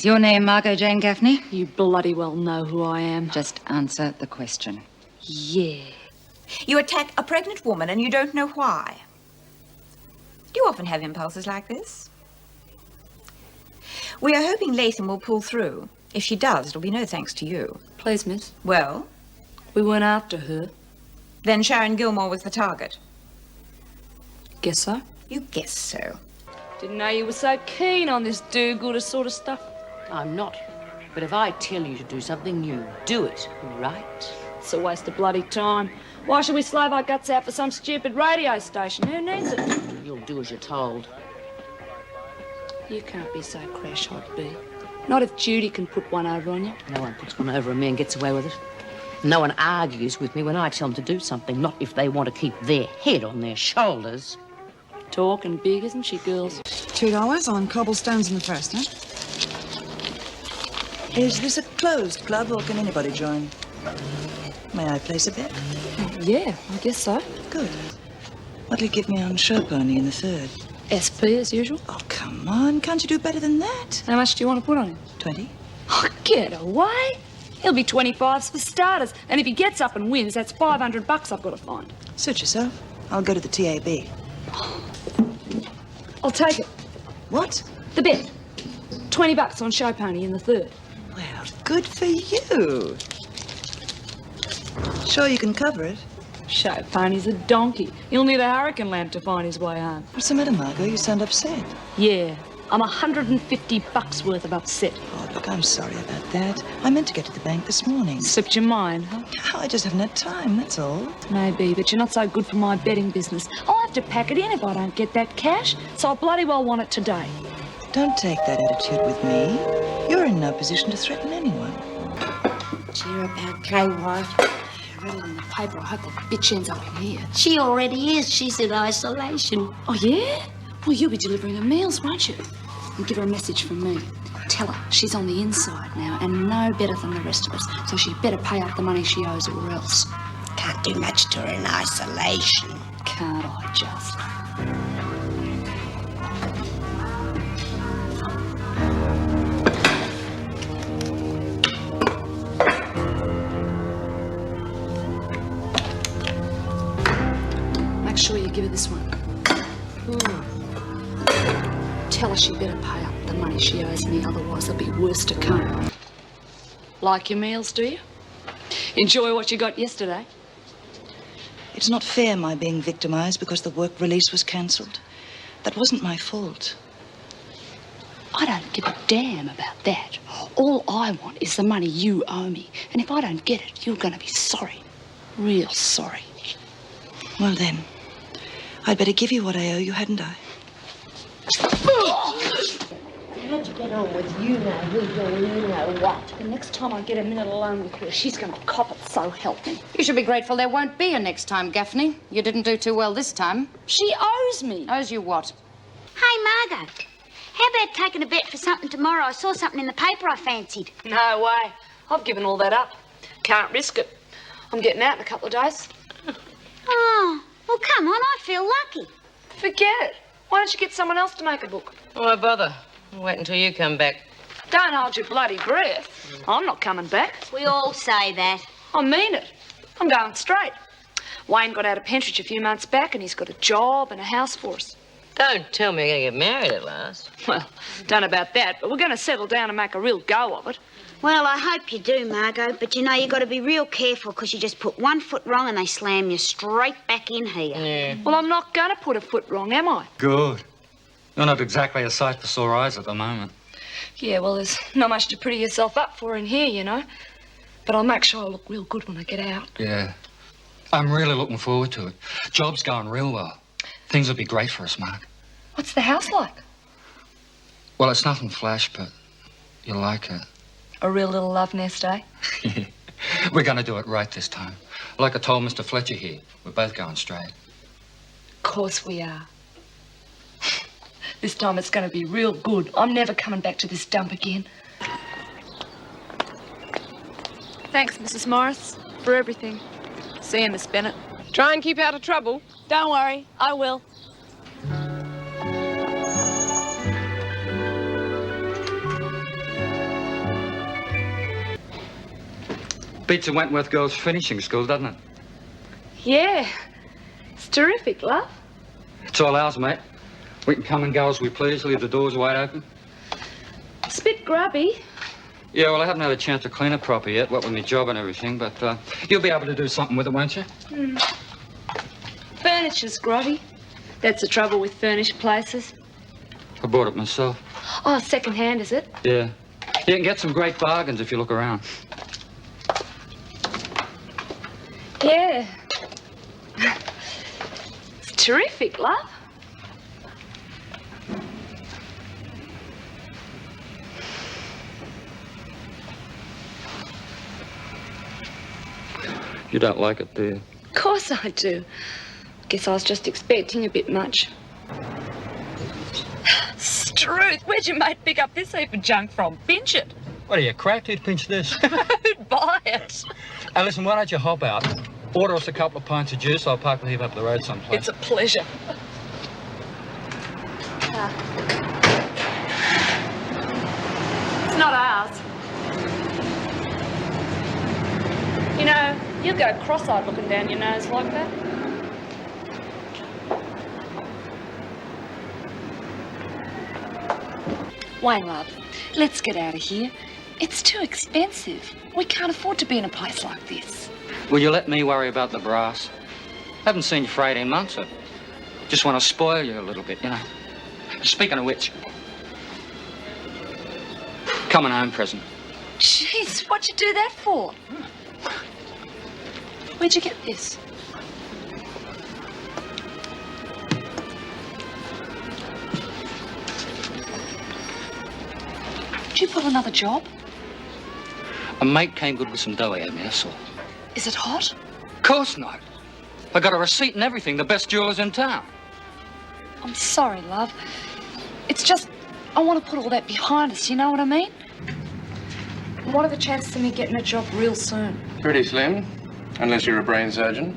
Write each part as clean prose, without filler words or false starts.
Is your name Margot Jane Gaffney? You bloody well know who I am. Just answer the question. Yeah. You attack a pregnant woman and you don't know why. Do you often have impulses like this? We are hoping Latham will pull through. If she does, it'll be no thanks to you. Please, miss. Well? We weren't after her. Then Sharon Gilmore was the target. Guess so. You guess so. Didn't know you were so keen on this do-gooder sort of stuff. I'm not. But if I tell you to do something, you do it, right? It's a waste of bloody time. Why should we slave our guts out for some stupid radio station? Who needs it? You'll do as you're told. You can't be so crash hot, Bea. Not if Judy can put one over on you. No one puts one over on me and gets away with it. No one argues with me when I tell them to do something, not if they want to keep their head on their shoulders. Talking big, isn't she, girls? $2 on cobblestones in the first, huh? Is this a closed club or can anybody join? May I place a bet? Yeah, I guess so. Good. What'll you give me on show pony in the third? SP as usual. Oh, come on. Can't you do better than that? How much do you want to put on him? 20? Oh, get away. He'll be 25s for starters. And if he gets up and wins, that's $500 I've got to find. Suit yourself. I'll go to the TAB. I'll take it. What? The bet. $20 on show pony in the third. Well, good for you. Sure you can cover it? Show pony's a donkey. He'll need a hurricane lamp to find his way home. What's the matter, Margot? You sound upset. Yeah, I'm $150 worth of upset. Oh, look, I'm sorry about that. I meant to get to the bank this morning. Slipped your mind, huh? Oh, I just haven't had time, that's all. Maybe, but you're not so good for my betting business. I'll have to pack it in if I don't get that cash, so I bloody well want it today. Don't take that attitude with me. You're in no position to threaten anyone. Cheer about Kay White. I read it in the paper. I hope that bitch ends up in here. She already is. She's in isolation. Oh, yeah? Well, you'll be delivering her meals, won't you? And give her a message from me. Tell her she's on the inside now and no better than the rest of us, so she better pay up the money she owes or else. Can't do much to her in isolation. Can't I just? Make sure you give her this one. Tell her she better pay up the money she owes me, otherwise there'll be worse to come. Like your meals, do you? Enjoy what you got yesterday? It's not fair, my being victimized because the work release was cancelled. That wasn't my fault. I don't give a damn about that. All I want is the money you owe me. And if I don't get it, you're going to be sorry. Real sorry. Well, then, I'd better give you what I owe you, hadn't I? How'd you get on with you know who doing you know what? The next time I get a minute alone with her, she's going to cop it, so help me. You should be grateful there won't be a next time, Gaffney. You didn't do too well this time. She owes me. Owes you what? Hey, Margot. How about taking a bet for something tomorrow? I saw something in the paper I fancied. No way. I've given all that up. Can't risk it. I'm getting out in a couple of days. Oh, well, come on. I feel lucky. Forget it. Why don't you get someone else to make a book? Why bother? Wait until you come back. Don't hold your bloody breath. I'm not coming back. We all say that. I mean it. I'm going straight. Wayne got out of Pentridge a few months back and he's got a job and a house for us. Don't tell me you're going to get married at last. Well, don't know about that, but we're going to settle down and make a real go of it. Well, I hope you do, Margot. But, you know, you got to be real careful because you just put one foot wrong and they slam you straight back in here. Yeah. Well, I'm not going to put a foot wrong, am I? Good. You're not exactly a sight for sore eyes at the moment. Yeah, well, there's not much to pretty yourself up for in here, you know. But I'll make sure I look real good when I get out. Yeah. I'm really looking forward to it. Job's going real well. Things will be great for us, Mark. What's the house like? Well, it's nothing flash, but you'll like it. A real little love nest, eh? We're going to do it right this time. Like I told Mr. Fletcher here, we're both going straight. Of course we are. This time it's going to be real good. I'm never coming back to this dump again. Thanks, Mrs. Morris, for everything. See you, Miss Bennett. Try and keep out of trouble. Don't worry, I will. Beats the Wentworth Girls Finishing School, doesn't it? Yeah. It's terrific, love. It's all ours, mate. We can come and go as we please, leave the doors wide open. It's a bit grubby. Yeah, well, I haven't had a chance to clean it proper yet, what with my job and everything, but you'll be able to do something with it, won't you? Furniture's grubby. That's the trouble with furnished places. I bought it myself. Oh, second-hand, is it? Yeah. You can get some great bargains if you look around. Yeah. It's terrific, love. You don't like it, do you? Of course I do. Guess I was just expecting a bit much. Struth, where'd your mate pick up this heap of junk from? Pinch it. What are you, cracked? Who'd pinch this? Who'd buy it? Hey, listen, why don't you hop out? Order us a couple of pints of juice. I'll park the heap up the road someplace. It's a pleasure. It's not ours. You know, you'll go cross-eyed looking down your nose like that. Wayne, love, let's get out of here. It's too expensive. We can't afford to be in a place like this. Will you let me worry about the brass? Haven't seen you for 18 months. I just want to spoil you a little bit, you know. Speaking of which, coming home present. Jeez, what'd you do that for? Where'd you get this? Did you pull another job? A mate came good with some dough he had me, that's all. Is it hot? Of course not. I got a receipt and everything, the best jewelers in town. I'm sorry, love. It's just, I want to put all that behind us, you know what I mean? What are the chances of me getting a job real soon? Pretty slim, unless you're a brain surgeon.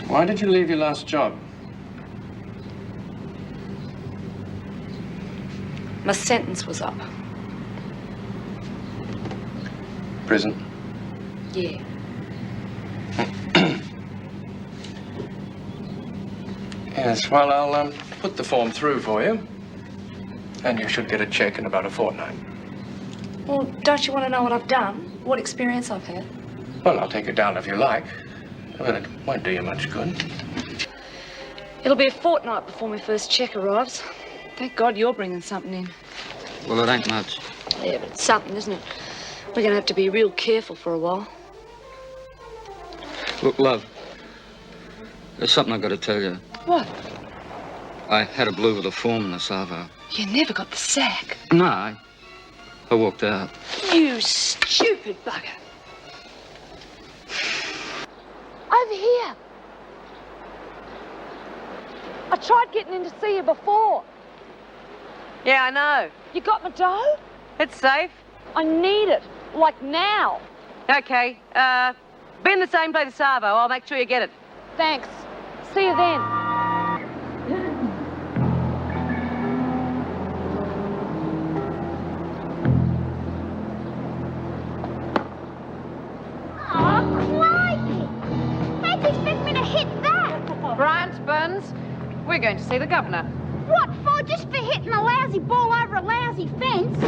Why did you leave your last job? My sentence was up. Prison. Yeah. Yes, well, I'll put the form through for you. And you should get a check in about a fortnight. Well, don't you want to know what I've done? What experience I've had? Well, I'll take it down if you like. But it won't do you much good. It'll be a fortnight before my first cheque arrives. Thank God you're bringing something in. Well, it ain't much. Yeah, but it's something, isn't it? We're going to have to be real careful for a while. Look, love, there's something I've got to tell you. What? I had a blue with a form in the Savo. You never got the sack. No, I walked out. You stupid bugger. Over here. I tried getting in to see you before. Yeah, I know. You got my dough? It's safe. I need it. Like now. Okay. Be in the same place as Savo. I'll make sure you get it. Thanks. See you then. Brian Burns, we're going to see the governor. What for? Just for hitting a lousy ball over a lousy fence?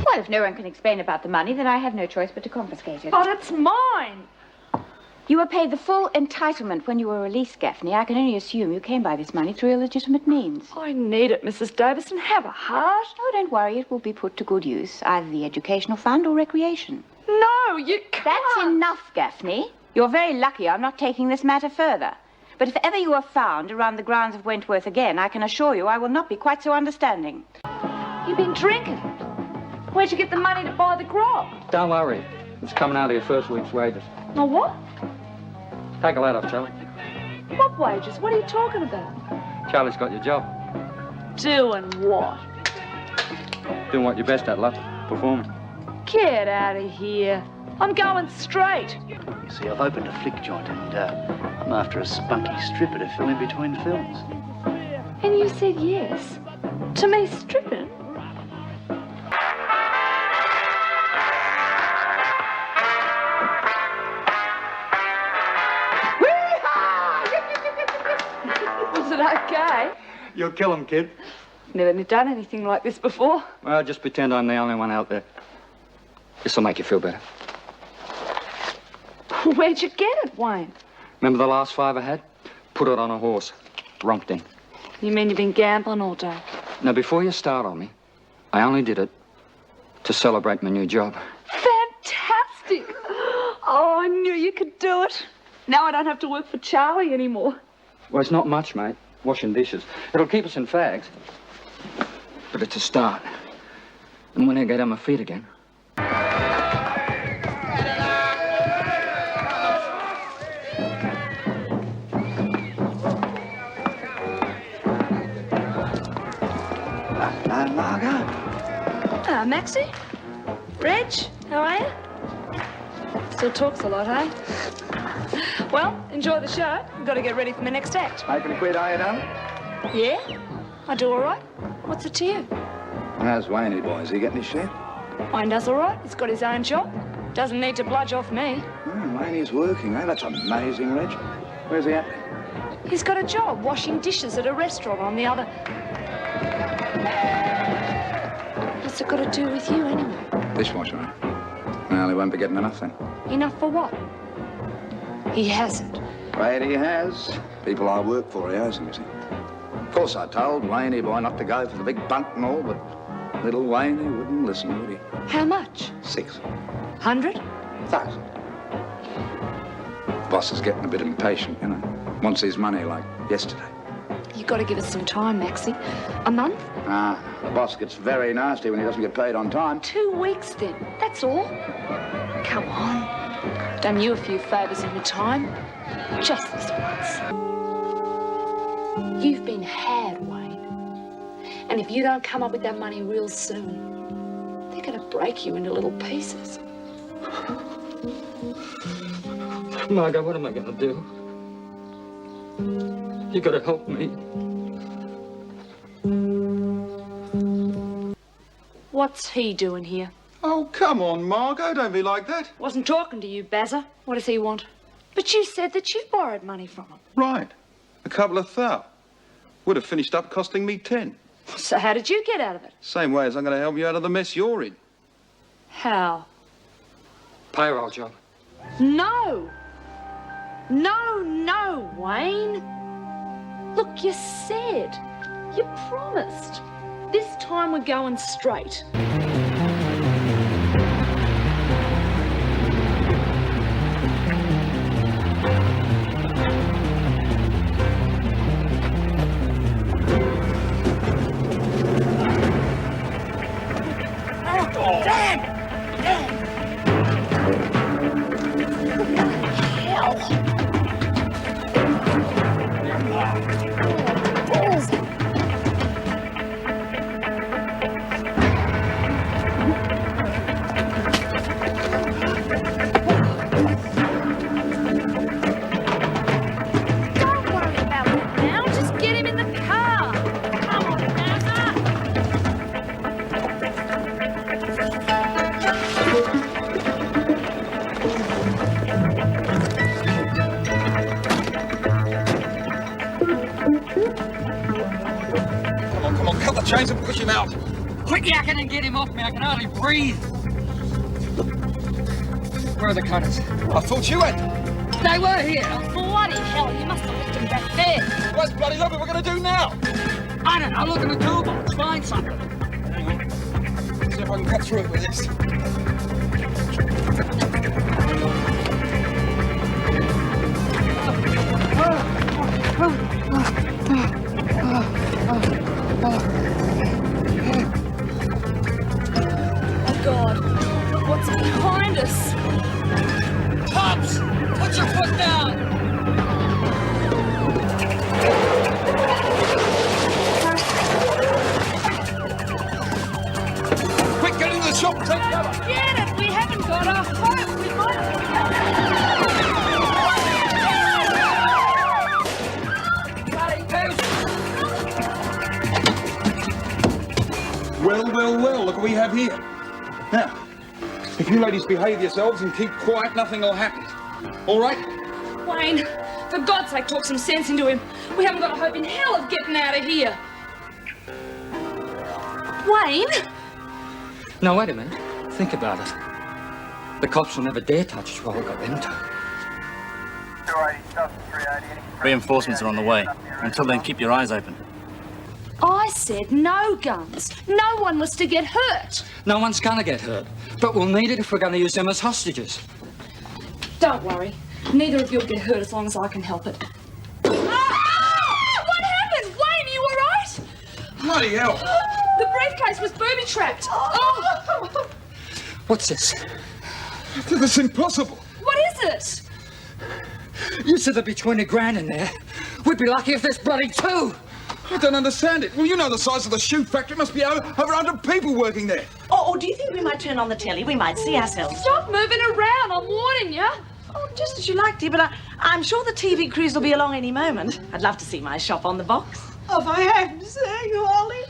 Well, if no one can explain about the money, then I have no choice but to confiscate it. But it's mine. You were paid the full entitlement when you were released, Gaffney. I can only assume you came by this money through illegitimate means. I need it, Mrs. Davison. Have a heart. Oh, don't worry. It will be put to good use, either the educational fund or recreation. No, you can't. That's enough, Gaffney. You're very lucky I'm not taking this matter further. But if ever you are found around the grounds of Wentworth again, I can assure you I will not be quite so understanding. You've been drinking. Where'd you get the money to buy the grog? Don't worry. It's coming out of your first week's wages. No, what? Take a lad off, Charlie. What wages? What are you talking about? Charlie's got your job. Doing what? Doing what you're best at, love. Performing. Get out of here. I'm going straight. You see, I've opened a flick joint and I'm after a spunky stripper to fill in between films. And you said yes? To me stripping? You'll kill him, kid. Never done anything like this before. Well, just pretend I'm the only one out there. This'll make you feel better. Where'd you get it, Wayne? Remember the last 5 I had? Put it on a horse. Romped in. You mean you've been gambling all day? Now, before you start on me, I only did it to celebrate my new job. Fantastic! Oh, I knew you could do it. Now I don't have to work for Charlie anymore. Well, it's not much, mate. Washing dishes. It'll keep us in fags. But it's a start. And when I get on my feet again... Margot. Maxie? Reg, how are you? Still talks a lot, eh? Well, enjoy the show. I've got to get ready for my next act. Making a quid, are you, darling? Yeah? I do all right. What's it to you? How's Wayne, boy? Is he getting his share? Wayne does all right. He's got his own job. Doesn't need to bludge off me. Wayne is working, eh? That's amazing, Reg. Where's he at? He's got a job washing dishes at a restaurant on the other... What's it got to do with you, anyway? Dishwasher, eh? Well, he won't be getting enough, then. Enough for what? He hasn't. Right, he has. People I work for, he has, you see. Of course, I told Wayne, boy, not to go for the big bunk and all, but little Wayne, he wouldn't listen, would he? How much? 600,000. 100? Boss is getting a bit impatient, you know. Wants his money like yesterday. You got to give us some time, Maxie. A month? The boss gets very nasty when he doesn't get paid on time. 2 weeks, then. That's all. Come on. Done you a few favours in your time. Just this once. You've been had, Wayne. And if you don't come up with that money real soon, they're going to break you into little pieces. Margot, what am I going to do? You got to help me. What's he doing here? Oh, come on, Margot. Don't be like that. Wasn't talking to you, Bazza. What does he want? But you said that you borrowed money from him. Right. A couple of thou. Would have finished up costing me 10. So how did you get out of it? Same way as I'm going to help you out of the mess you're in. How? Payroll job. No! No, Wayne. Look, you said. You promised. This time we're going straight. Chains and push him out. Quit yakking and get him off me. I can hardly breathe. Where are the cutters? I thought you had. They were here. Bloody hell, you must have left him back there. What's bloody lovely we're going to do now? I don't know. Look in the toolbox. Find something. Hang on. See if I can cut through it with this. God, what's behind us? Pops! Put your foot down! Quick, get into the shop and take cover. Get it! We haven't got a hope. We might Well, look what we have here. Now, if you ladies behave yourselves and keep quiet, nothing will happen. All right? Wayne, for God's sake, talk some sense into him. We haven't got a hope in hell of getting out of here. Wayne? No, wait a minute. Think about it. The cops will never dare touch us while we've got them to. Reinforcements are on the way. Until then, keep your eyes open. I said no guns. No one was to get hurt. No one's gonna get hurt, but we'll need it if we're gonna use them as hostages. Don't worry. Neither of you'll get hurt as long as I can help it. Ah! What happened? Wayne, are you all right? Bloody hell! The briefcase was booby-trapped. Oh! What's this? That's impossible. What is it? You said there'd be 20 grand in there. We'd be lucky if there's bloody 2. I don't understand it. Well, you know the size of the shoe factory. Must be over 100 people working there. Or do you think we might turn on the telly? We might see ourselves. Stop moving around, I'm warning you. Oh, just as you like, dear, but I'm sure the TV crews will be along any moment. I'd love to see my shop on the box. Oh, if I have to say, Holly.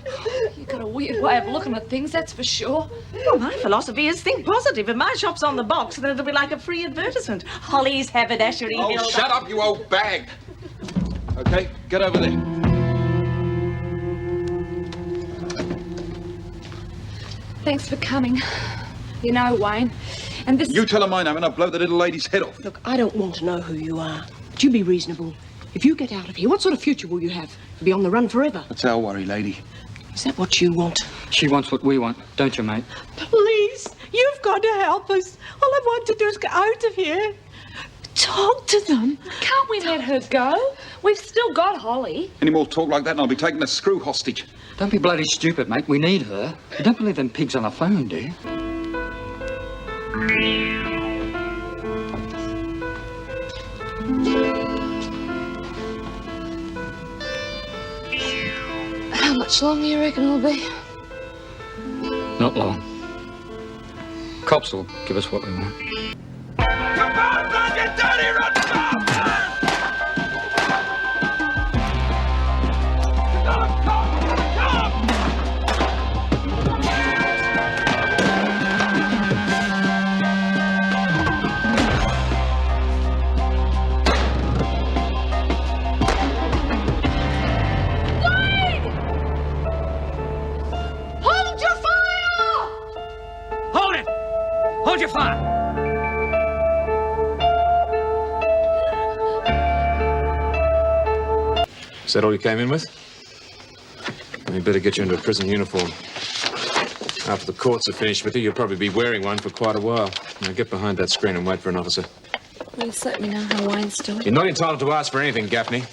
You've got a weird way of looking at things, that's for sure. Well, my philosophy is think positive. If my shop's on the box, then it'll be like a free advertisement. Holly's haberdashery. Oh, shut up, you old bag. Okay, get over there. Thanks for coming. You know, Wayne, and this... You tell her my name and I'll blow the little lady's head off. Look, I don't want to know who you are. But you be reasonable. If you get out of here, what sort of future will you have? You'll be on the run forever. That's our worry, lady. Is that what you want? She wants what we want, don't you, mate? Please, you've got to help us. All I want to do is get out of here. Talk to them. Can't we let her go? We've still got Holly. Any more talk like that and I'll be taking a screw hostage. Don't be bloody stupid, mate. We need her. You don't believe them pigs on the phone, do you? How much longer you reckon it'll be? Not long. Cops will give us what we want. Come on, man, you dirty rotten bastard! Hold your fire! Is that all you came in with? We better get you into a prison uniform. After the courts are finished with you, you'll probably be wearing one for quite a while. Now get behind that screen and wait for an officer. Will you let me know how Wayne's doing? You're not entitled to ask for anything, Gaffney.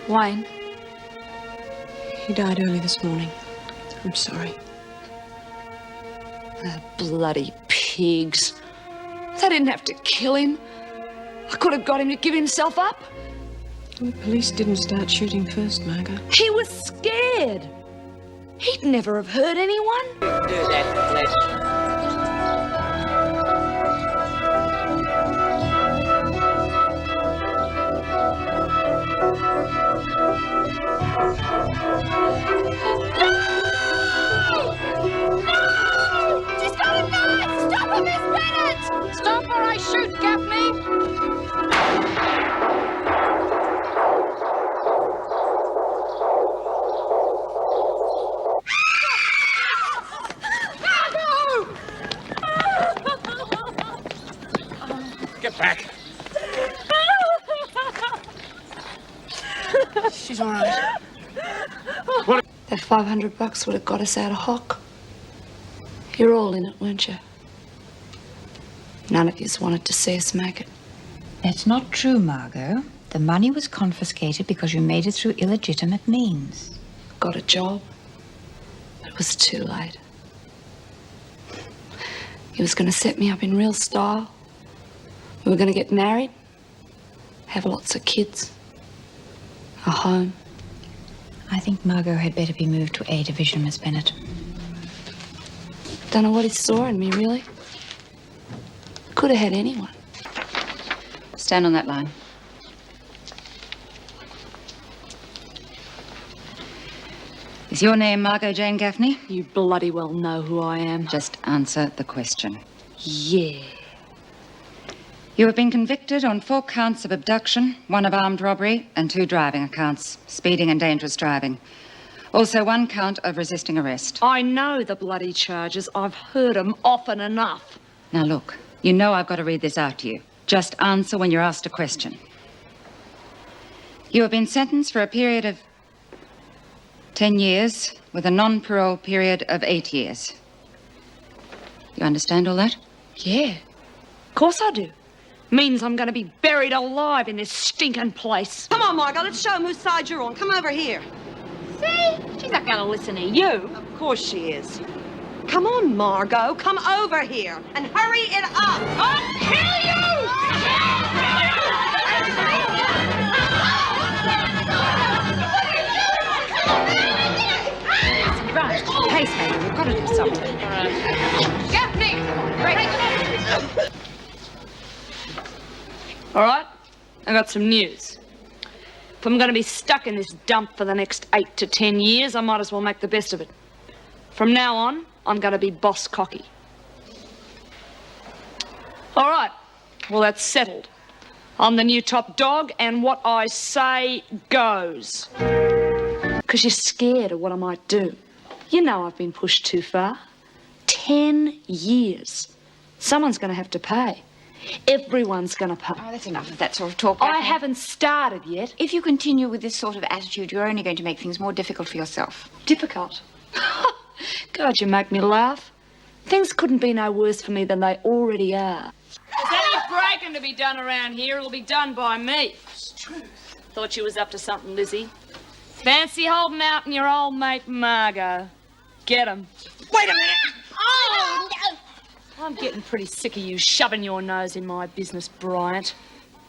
Wayne? He died early this morning. I'm sorry. The bloody pigs. They didn't have to kill him. I could have got him to give himself up. The police didn't start shooting first, Margot. He was scared. He'd never have hurt anyone. Do that, She's got a knife! Stop her, Miss Bennett! Stop or I shoot, Gaffney! Get back. She's all right. That $500 would have got us out of hock. You're all in it, weren't you? None of yous wanted to see us make it. That's not true, Margot. The money was confiscated because you made it through illegitimate means. Got a job, but it was too late. He was going to set me up in real style. We were going to get married, have lots of kids, a home. I think Margot had better be moved to A Division, Miss Bennett. Don't know what he saw in me, really. Could have had anyone. Stand on that line. Is your name Margot Jane Gaffney? You bloody well know who I am. Just answer the question. Yeah. You have been convicted on 4 counts of abduction, 1 of armed robbery, and 2 driving accounts, speeding and dangerous driving. Also 1 count of resisting arrest. I know the bloody charges. I've heard them often enough. Now look, you know I've got to read this out to you. Just answer when you're asked a question. You have been sentenced for a period of 10 years with a non-parole period of 8 years. You understand all that? Yeah, of course I do. Means I'm going to be buried alive in this stinking place. Come on, Margot, let's show them whose side you're on. Come over here. See? She's not going to listen to you. Of course she is. Come on, Margot, come over here and hurry it up. I'll kill you! Right, pacemaker, we've got to do something. Gaffney! Break. All right, I got some news. If I'm going to be stuck in this dump for the next 8 to 10 years, I might as well make the best of it. From now on, I'm going to be boss cocky. All right, well, that's settled. I'm the new top dog, and what I say goes. Because you're scared of what I might do. You know I've been pushed too far. 10 years. Someone's going to have to pay. Everyone's going to pay. Oh, that's enough of that sort of talk. I Gaffney. haven't started yet. If you continue with this sort of attitude, you're only going to make things more difficult for yourself. Difficult? God, you make me laugh. Things couldn't be no worse for me than they already are. If there's any breaking to be done around here, it'll be done by me. It's truth. Thought you was up to something, Lizzie. Fancy holding out on your old mate Margot. Get him. Wait a minute. Oh, no. I'm getting pretty sick of you shoving your nose in my business, Bryant.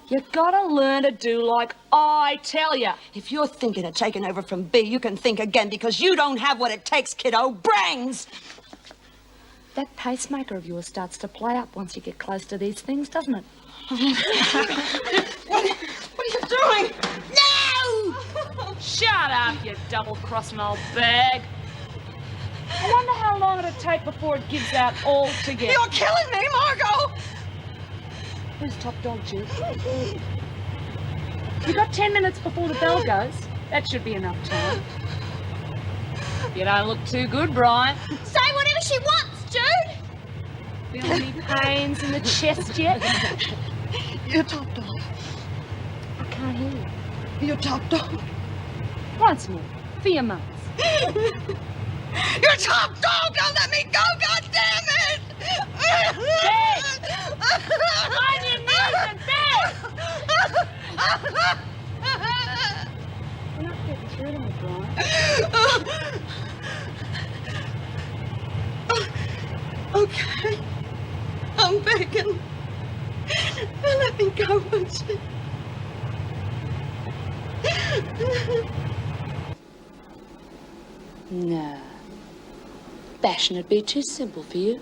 You gotta learn to do like I tell you. If you're thinking of taking over from B, you can think again because you don't have what it takes, kiddo. Brains! That pacemaker of yours starts to play up once you get close to these things, doesn't it? What are you doing? No! Shut up, you double-crossing old bag. I wonder how long it'll take before it gives out altogether. You're killing me, Margot! Who's top dog, Jill? You got 10 minutes before the bell goes. That should be enough time. You don't look too good, Brian. Say whatever she wants, Jude. Feel any pains in the chest yet? You're top dog. I can't hear you. You're top dog. Once more, for your mums. You're top dog! Don't let me go, goddammit! Beg! On your knees and beg! We're not getting through to me, Brian. Okay. I'm begging. Let me go, won't you? No. Bashing would be too simple for you.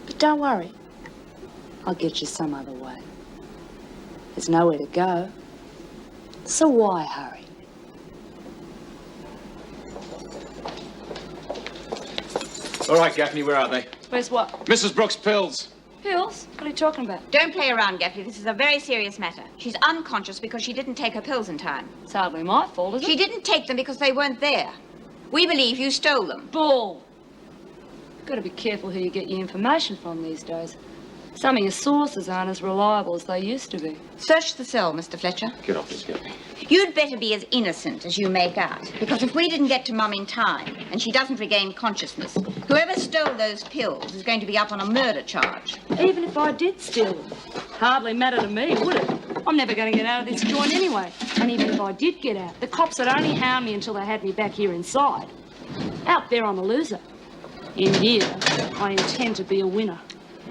But don't worry. I'll get you some other way. There's nowhere to go. So why hurry? All right, Gaffney, where are they? Where's what? Mrs. Brooks' pills. Pills? What are you talking about? Don't play around, Gaffney. This is a very serious matter. She's unconscious because she didn't take her pills in time. It's hardly my fault, is it? She didn't take them because they weren't there. We believe you stole them. Bull. Got to be careful who you get your information from these days. Some of your sources aren't as reliable as they used to be. Search the cell, Mr. Fletcher. Get off this, Gaffney. You'd better be as innocent as you make out, because if we didn't get to Mum in time and she doesn't regain consciousness, whoever stole those pills is going to be up on a murder charge. Even if I did steal them, hardly matter to me, would it? I'm never going to get out of this joint anyway. And even if I did get out, the cops would only hound me until they had me back here inside. Out there, I'm a loser. In here, I intend to be a winner.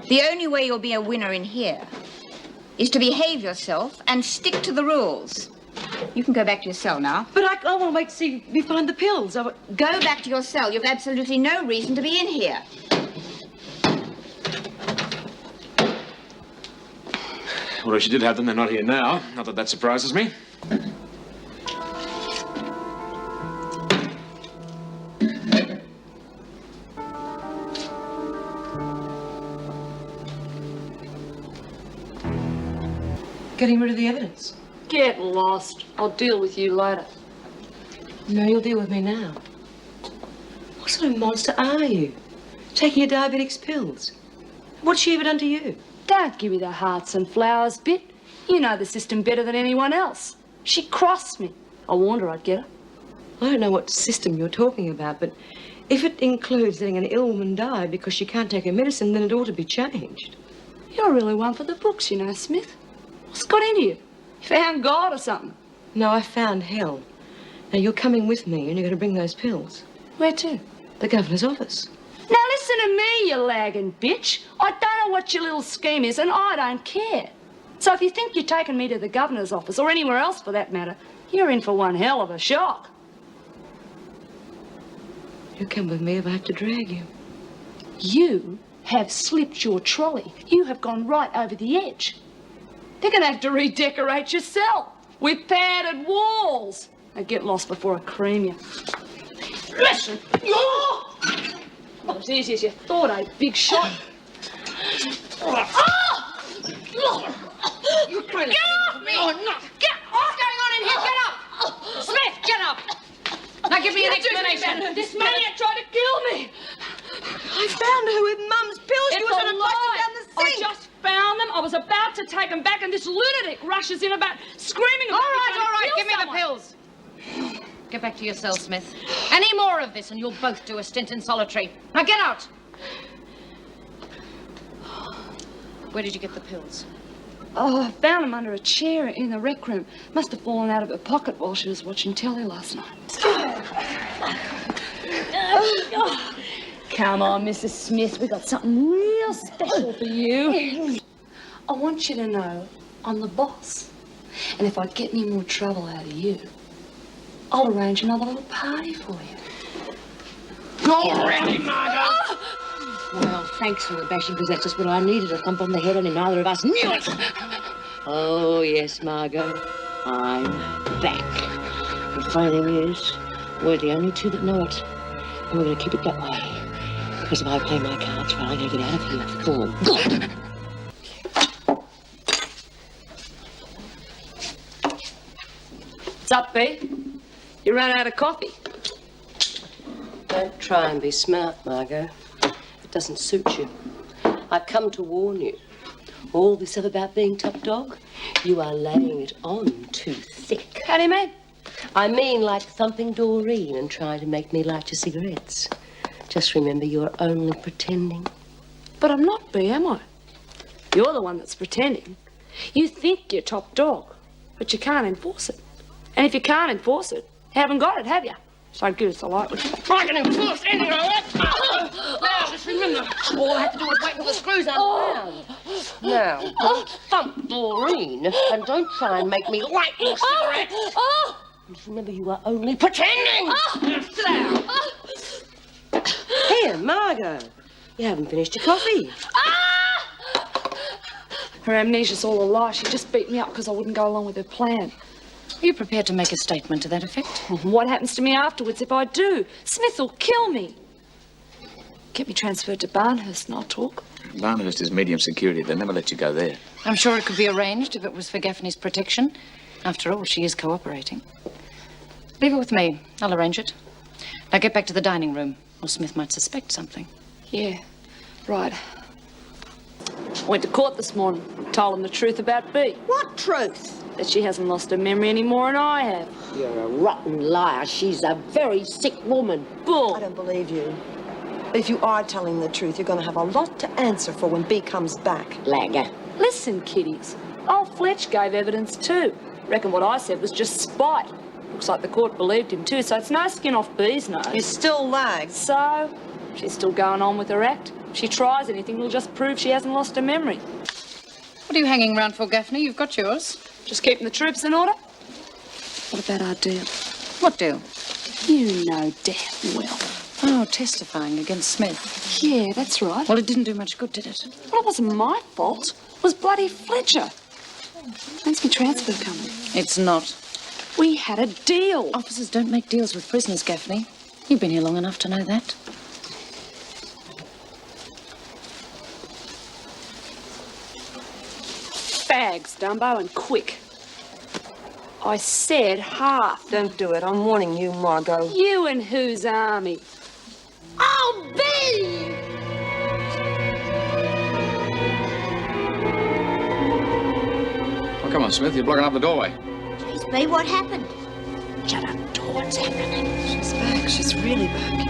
The only way you'll be a winner in here is to behave yourself and stick to the rules. You can go back to your cell now. But I want to wait to see me find the pills. Go back to your cell. You've absolutely no reason to be in here. Well, if she did have them, they're not here now. Not that that surprises me. getting rid of the evidence. Get lost. I'll deal with you later. No, you'll deal with me now. What sort of monster are you? Taking your diabetic's pills. What's she ever done to you? Don't give me the hearts and flowers bit. You know the system better than anyone else. She crossed me. I warned her I'd get her. I don't know what system you're talking about, but if it includes letting an ill woman die because she can't take her medicine, then it ought to be changed. You're really one for the books, you know, Smith. What's got into you? You found God or something? No, I found hell. Now, you're coming with me and you're going to bring those pills. Where to? The governor's office. Now listen to me, you lagging bitch. I don't know what your little scheme is, and I don't care. So if you think you're taking me to the governor's office, or anywhere else for that matter, you're in for one hell of a shock. You come with me if I have to drag you. You have slipped your trolley. You have gone right over the edge. They're going to have to redecorate your cell with padded walls. Now get lost before I cream you. Listen! Oh! Not as easy as you thought, eh, big shot? You're trying to get off me! Oh, no! What's going on in here? Get up! Smith, get up! Now give me an explanation. This maniac tried to kill me. I found her with Mum's pills. She was going to flush them down the I sink. just found them. I was about to take them back, and this lunatic rushes in about screaming about All right, give me the pills. Get back to your cell, Smith. Any more of this, and you'll both do a stint in solitary. Now get out. Where did you get the pills? Oh, I found them under a chair in the rec room. Must have fallen out of her pocket while she was watching telly last night. Come on, Mrs. Smith. We've got something real special for you. I want you to know I'm the boss. And if I get any more trouble out of you, I'll arrange another little party for you. Already, Margot! Well, thanks for the bashing, because that's just what I needed, a thump on the head, only neither of us knew it. Oh, yes, Margot, I'm back. The funny thing is, we're the only two that know it, and we're going to keep it that way. Because if I play my cards right, I'm going to get out of here for good. What's up, B? You ran out of coffee. Don't try and be smart, Margot. It doesn't suit you. I've come to warn you. All this stuff about being top dog, you are laying it on too thick. How do you mean? I mean like thumping Doreen and trying to make me light your cigarettes. Just remember, you're only pretending. But I'm not, B, am I? You're the one that's pretending. You think you're top dog, but you can't enforce it. And if you can't enforce it, you haven't got it, have you? So good as the light with you. I can enforce any of that. Now, just remember, all I have to do is wait till the screws unwound. Now, don't thump Doreen and don't try and make me light your cigarettes. Just remember, you are only pretending. Sit down. Here, Margot, you haven't finished your coffee. Her amnesia's all a lie. She just beat me up because I wouldn't go along with her plan. Are you prepared to make a statement to that effect? What happens to me afterwards if I do? Smith will kill me. Get me transferred to Barnhurst and I'll talk. Barnhurst is medium security. They'll never let you go there. I'm sure it could be arranged if it was for Gaffney's protection. After all, she is cooperating. Leave it with me. I'll arrange it. Now get back to the dining room, or Smith might suspect something. Yeah, right. Went to court this morning. Told him the truth about B. What truth? That she hasn't lost her memory any more than I have. You're a rotten liar. She's a very sick woman. Bull. I don't believe you. If you are telling the truth, you're going to have a lot to answer for when B comes back. Lagger. Listen, kiddies. Old Fletch gave evidence too. Reckon what I said was just spite. Looks like the court believed him too, so it's no skin off B's nose. You still lag. So, she's still going on with her act. If she tries anything, it'll just prove she hasn't lost her memory. What are you hanging around for, Gaffney? You've got yours. Just keeping the troops in order? What about our deal? What deal? You know damn well. Oh, testifying against Smith. Yeah, that's right. Well, it didn't do much good, did it? Well, it wasn't my fault. It was bloody Fletcher. When's my transfer coming? It's not. We had a deal. Officers don't make deals with prisoners, Gaffney. You've been here long enough to know that. bags, Dumbo, and quick. I said half. Don't do it. I'm warning you, Margot. You and whose army? Oh, Bee! Oh, come on, Smith. You're blocking up the doorway. Jeez, Bee, what happened? Shut up, door. What's happening? She's back. She's really back.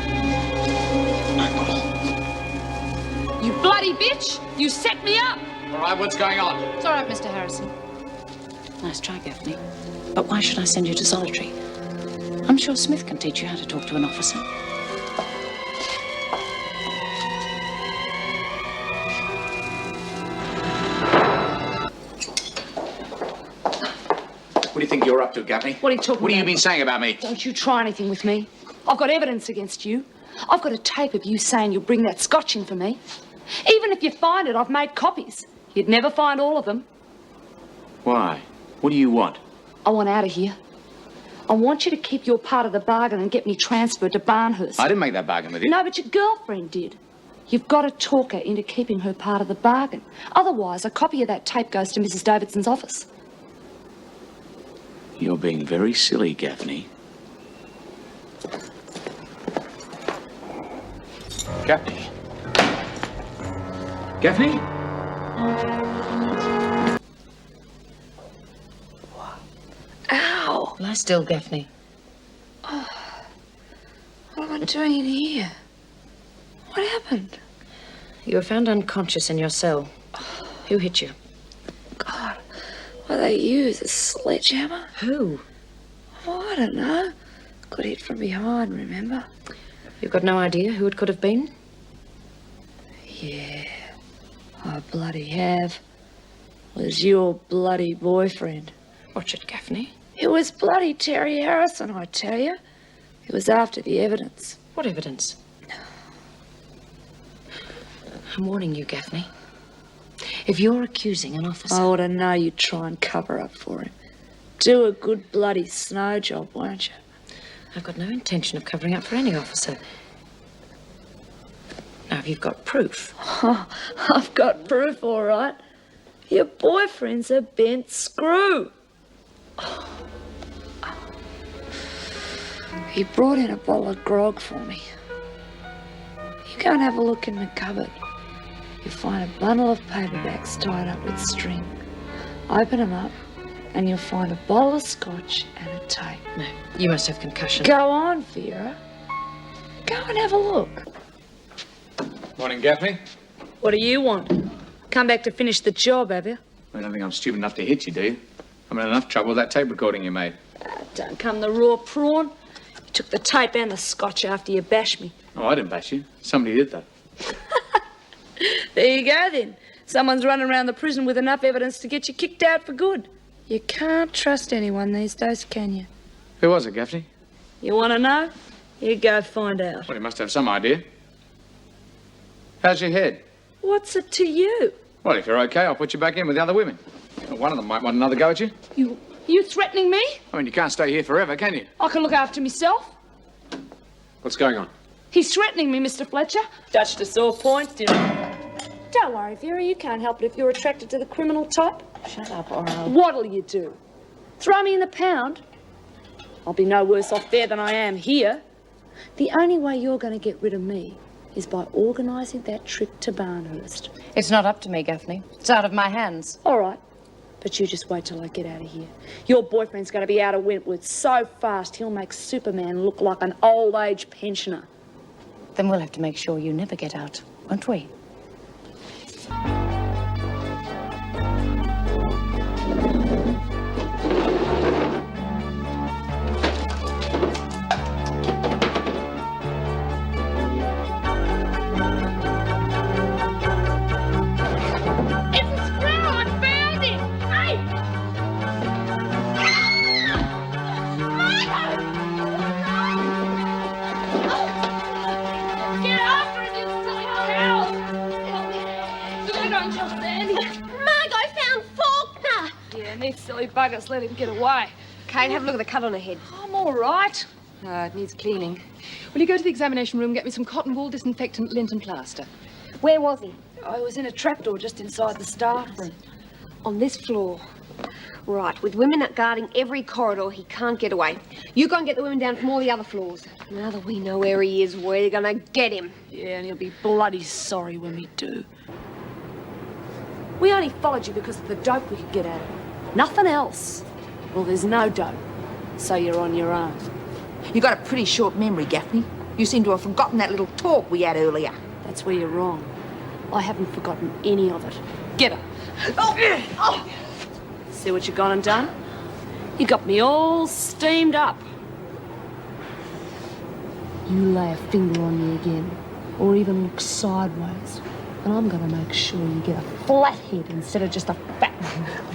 You bloody bitch! You set me up! All right, what's going on? It's all right, Mr. Harrison. Nice try, Gaffney. But why should I send you to solitary? I'm sure Smith can teach you how to talk to an officer. What do you think you're up to, Gaffney? What are you talking What have you about? been saying about me? Don't you try anything with me. I've got evidence against you. I've got a tape of you saying you'll bring that scotch in for me. Even if you find it, I've made copies. You'd never find all of them. Why? What do you want? I want out of here. I want you to keep your part of the bargain and get me transferred to Barnhurst. I didn't make that bargain with you. No, but your girlfriend did. You've got to talk her into keeping her part of the bargain. Otherwise, a copy of that tape goes to Mrs. Davidson's office. You're being very silly, Gaffney. Gaffney? Gaffney? Ow! Lie still, Gaffney. Oh, what am I doing in here? What happened? You were found unconscious in your cell. Who hit you? God, what they use? A sledgehammer? Who? Oh, I don't know. Got hit from behind, remember? You've got no idea who it could have been? Yeah, I bloody have. It was your bloody boyfriend. Watch it, Gaffney. It was bloody Terry Harrison, I tell you. It was after the evidence. What evidence? I'm warning you, Gaffney. If you're accusing an officer... I ought to know you'd try and cover up for him. Do a good bloody snow job, won't you? I've got no intention of covering up for any officer. Now, if you've got proof... Oh, I've got proof, all right. Your boyfriend's a bent screw. He brought in a bottle of grog for me. You go and have a look in the cupboard. You'll find a bundle of paperbacks tied up with string. Open them up, and you'll find a bottle of scotch and a tape. No, you must have concussion. Go on, Vera. Go and have a look. Morning, Gaffney. What do you want? Come back to finish the job, have you? I don't think I'm stupid enough to hit you, do you? I'm in enough trouble with that tape recording you made. Don't come the raw prawn. You took the tape and the scotch after you bashed me. Oh, I didn't bash you. Somebody did that. There you go, then. Someone's running around the prison with enough evidence to get you kicked out for good. You can't trust anyone these days, can you? Who was it, Gaffney? You want to know? You go find out. Well, you must have some idea. How's your head? What's it to you? Well, if you're okay, I'll put you back in with the other women. Well, one of them might want another go at you. You threatening me? I mean, you can't stay here forever, can you? I can look after myself. What's going on? He's threatening me, Mr. Fletcher. Touched a sore point, didn't he? Don't worry, Vera. You can't help it if you're attracted to the criminal type. Shut up, or I'll... What'll you do? Throw me in the pound? I'll be no worse off there than I am here. The only way you're going to get rid of me is by organising that trip to Barnhurst. It's not up to me, Gaffney. It's out of my hands. All right. But you just wait till I get out of here. Your boyfriend's going to be out of Wentworth so fast he'll make Superman look like an old-age pensioner. Then we'll have to make sure you never get out, won't we? These silly buggers let him get away. Kate, have a look at the cut on her head. I'm all right. It needs cleaning. Will you go to the examination room and get me some cotton wool, disinfectant, lint and plaster? Where was he? I was in a trapdoor just inside the staff room. On this floor. Right, with women guarding every corridor, he can't get away. You go and get the women down from all the other floors. Now that we know where he is, we're gonna get him. Yeah, and he'll be bloody sorry when we do. We only followed you because of the dope we could get at him. Nothing else. Well, there's no dope, so you're on your own. You got a pretty short memory, Gaffney. You seem to have forgotten that little talk we had earlier. That's where you're wrong. I haven't forgotten any of it. Get her. Oh. See what you gone and done? You got me all steamed up. You lay a finger on me again, or even look sideways, and I'm gonna make sure you get a flat head instead of just a fat one.